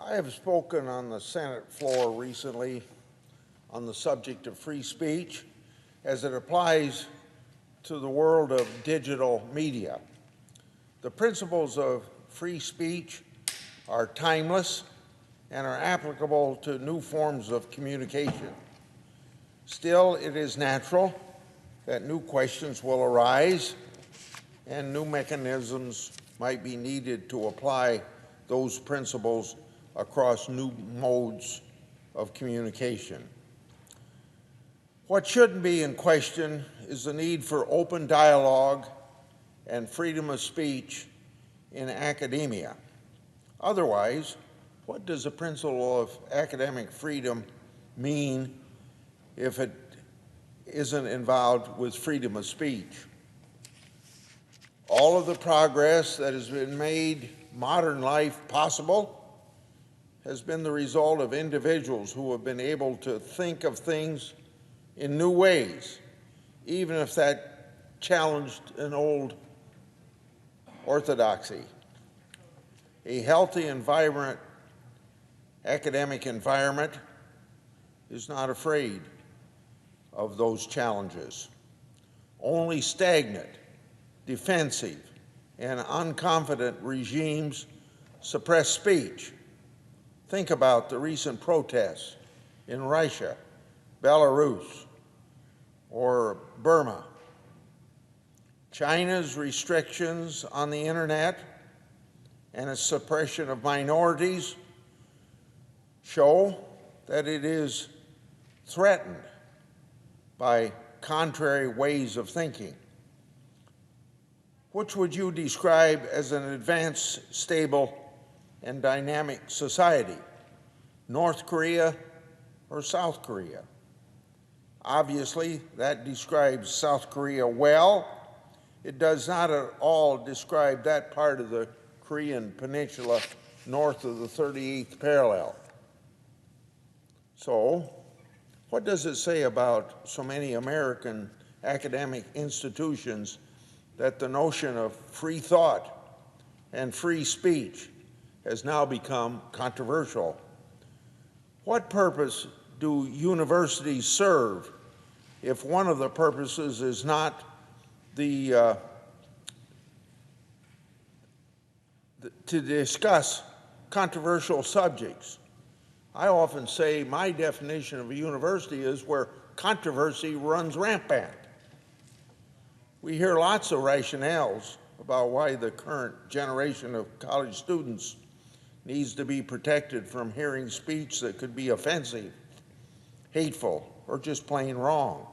I have spoken on the Senate floor recently on the subject of free speech as it applies to the world of digital media. The principles of free speech are timeless and are applicable to new forms of communication. Still, it is natural that new questions will arise and new mechanisms might be needed to apply those principles across new modes of communication. What shouldn't be in question is the need for open dialogue and freedom of speech in academia. Otherwise, what does the principle of academic freedom mean if it isn't involved with freedom of speech? All of the progress that has been made modern life possible has been the result of individuals who have been able to think of things in new ways, even if that challenged an old orthodoxy. A healthy and vibrant academic environment is not afraid of those challenges. Only stagnant, defensive, and unconfident regimes suppress speech. Think about the recent protests in Russia, Belarus, or Burma. China's restrictions on the internet and its suppression of minorities show that it is threatened by contrary ways of thinking. Which would you describe as an advanced, stable, and dynamic society, North Korea or South Korea? Obviously, that describes South Korea well. It does not at all describe that part of the Korean peninsula north of the 38th parallel. So, what does it say about so many American academic institutions that the notion of free thought and free speech has now become controversial? What purpose do universities serve if one of the purposes is not to discuss controversial subjects? I often say my definition of a university is where controversy runs rampant. We hear lots of rationales about why the current generation of college students needs to be protected from hearing speech that could be offensive, hateful, or just plain wrong.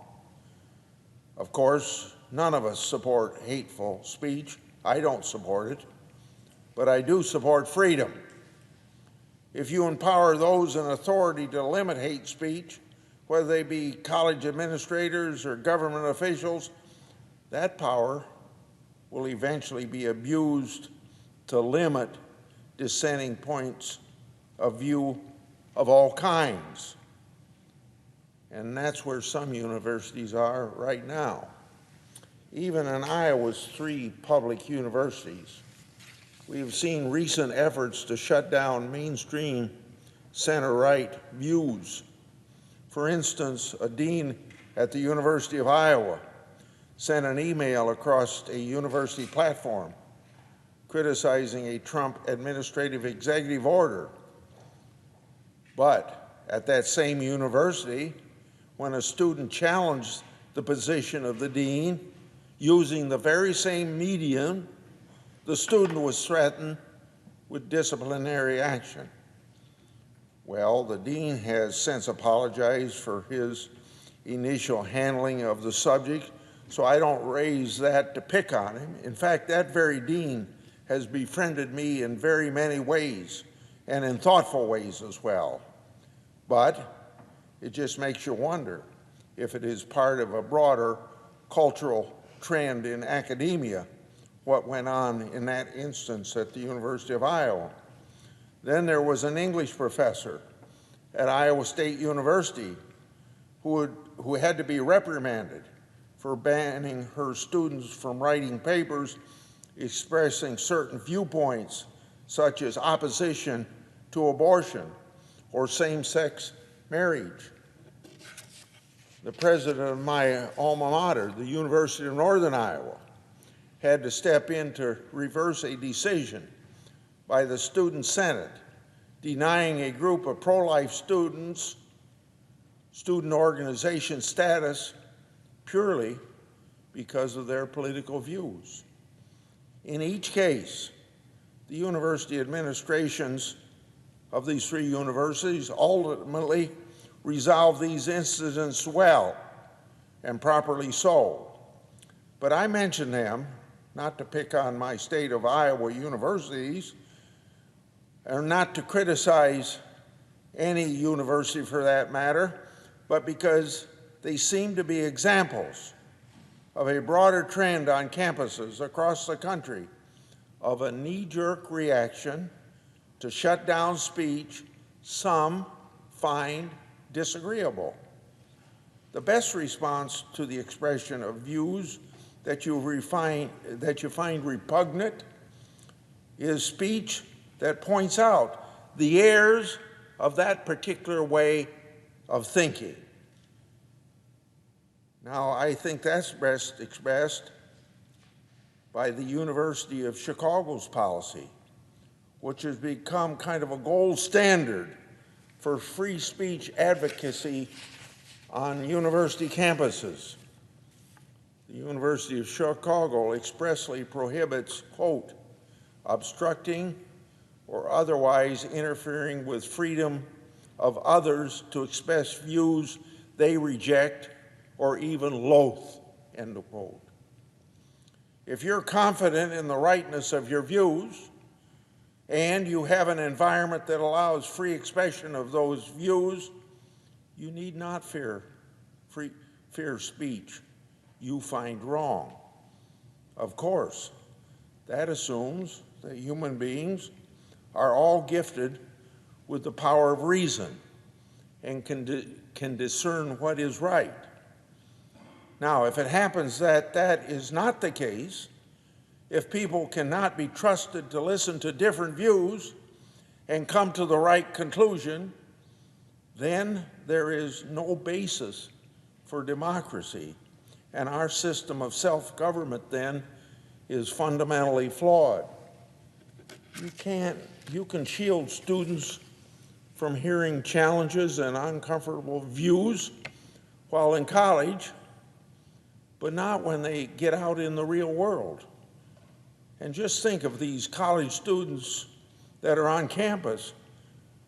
Of course, none of us support hateful speech. I don't support it, but I do support freedom. If you empower those in authority to limit hate speech, whether they be college administrators or government officials, that power will eventually be abused to limit dissenting points of view of all kinds. And that's where some universities are right now. Even in Iowa's 3 public universities, we've seen recent efforts to shut down mainstream center-right views. For instance, a dean at the University of Iowa sent an email across a university platform criticizing a Trump administrative executive order. But at that same university, when a student challenged the position of the dean using the very same medium, the student was threatened with disciplinary action. Well, the dean has since apologized for his initial handling of the subject, so I don't raise that to pick on him. In fact, that very dean has befriended me in very many ways, and in thoughtful ways as well. But it just makes you wonder if it is part of a broader cultural trend in academia, what went on in that instance at the University of Iowa. Then there was an English professor at Iowa State University who had to be reprimanded for banning her students from writing papers expressing certain viewpoints, such as opposition to abortion or same-sex marriage. The president of my alma mater, the University of Northern Iowa, had to step in to reverse a decision by the Student Senate denying a group of pro-life students student organization status purely because of their political views. In each case, the university administrations of these three universities ultimately resolved these incidents well, and properly so. But I mention them not to pick on my state of Iowa universities, or not to criticize any university for that matter, but because they seem to be examples of a broader trend on campuses across the country of a knee-jerk reaction to shut down speech some find disagreeable. The best response to the expression of views that you find repugnant is speech that points out the errors of that particular way of thinking. Now, I think that's best expressed by the University of Chicago's policy, which has become kind of a gold standard for free speech advocacy on university campuses. The University of Chicago expressly prohibits, quote, obstructing or otherwise interfering with freedom of others to express views they reject or even loathe, end of quote. If you're confident in the rightness of your views and you have an environment that allows free expression of those views, you need not fear speech you find wrong. Of course, that assumes that human beings are all gifted with the power of reason and can discern what is right. Now, if it happens that that is not the case, if people cannot be trusted to listen to different views and come to the right conclusion, then there is no basis for democracy, and our system of self-government then is fundamentally flawed. You can shield students from hearing challenges and uncomfortable views while in college, but not when they get out in the real world. And just think of these college students that are on campus,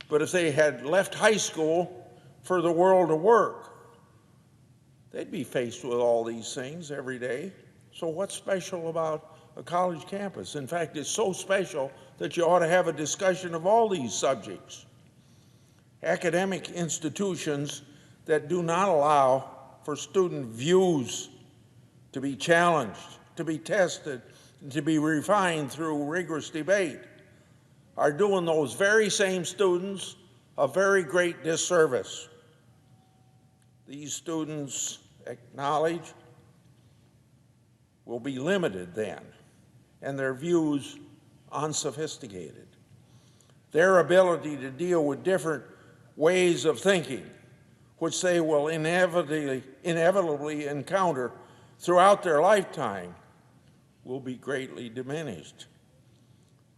but if they had left high school for the world of work, they'd be faced with all these things every day. So what's special about a college campus? In fact, it's so special that you ought to have a discussion of all these subjects. Academic institutions that do not allow for student views to be challenged, to be tested, and to be refined through rigorous debate are doing those very same students a very great disservice. These students' knowledge will be limited then, and their views unsophisticated. Their ability to deal with different ways of thinking, which they will inevitably encounter throughout their lifetime, will be greatly diminished.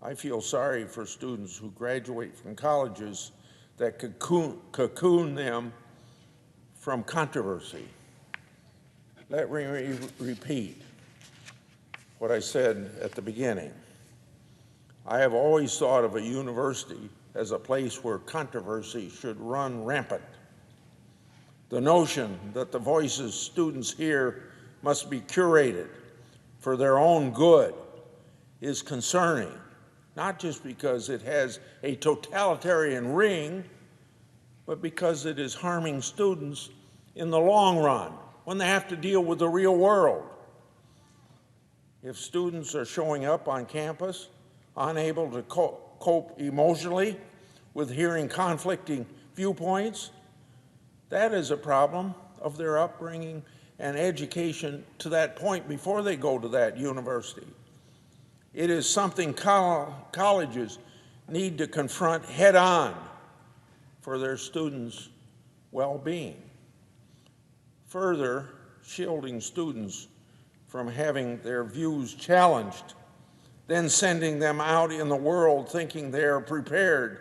I feel sorry for students who graduate from colleges that cocoon them from controversy. Let me repeat what I said at the beginning. I have always thought of a university as a place where controversy should run rampant. The notion that the voices students hear must be curated for their own good is concerning, not just because it has a totalitarian ring, but because it is harming students in the long run when they have to deal with the real world. If students are showing up on campus unable to cope emotionally with hearing conflicting viewpoints, that is a problem of their upbringing and education to that point before they go to that university. It is something colleges need to confront head-on for their students' well-being. Further, shielding students from having their views challenged, then sending them out in the world thinking they are prepared,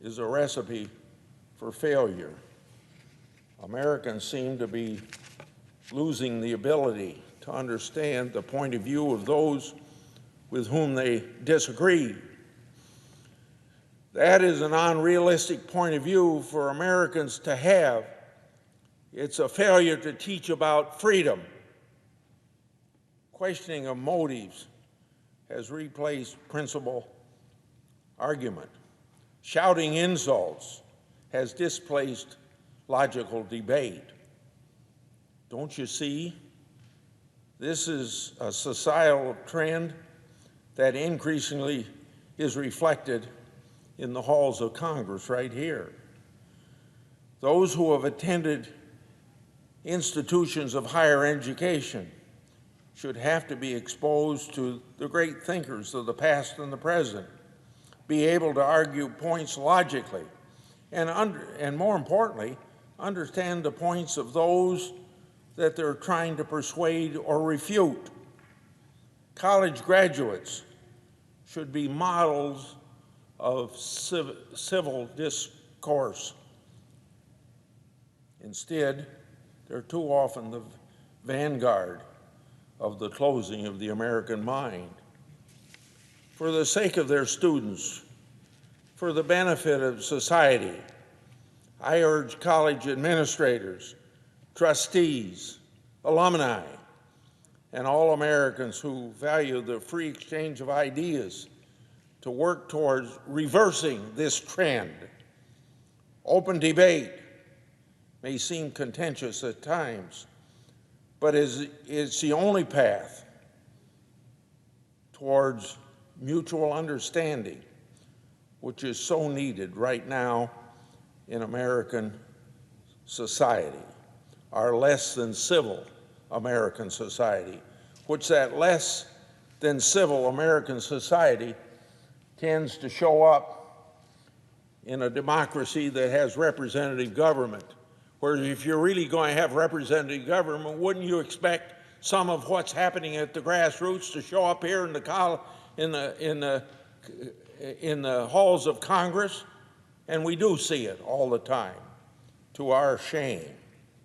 is a recipe for failure. Americans seem to be losing the ability to understand the point of view of those with whom they disagree. That is an unrealistic point of view for Americans to have. It's a failure to teach about freedom. Questioning of motives has replaced principal argument. Shouting insults has displaced logical debate. Don't you see? This is a societal trend that increasingly is reflected in the halls of Congress right here. Those who have attended institutions of higher education should have to be exposed to the great thinkers of the past and the present, be able to argue points logically, and more importantly, understand the points of those that they're trying to persuade or refute. College graduates should be models of civil discourse. Instead, they're too often the vanguard of the closing of the American mind. For the sake of their students, for the benefit of society, I urge college administrators, trustees, alumni, and all Americans who value the free exchange of ideas to work towards reversing this trend. Open debate may seem contentious at times, but it's the only path towards mutual understanding, which is so needed right now in American society, our less than civil American society, which that less than civil American society tends to show up in a democracy that has representative government. Whereas if you're really going to have representative government, wouldn't you expect some of what's happening at the grassroots to show up here in the halls of Congress? And we do see it all the time, to our shame.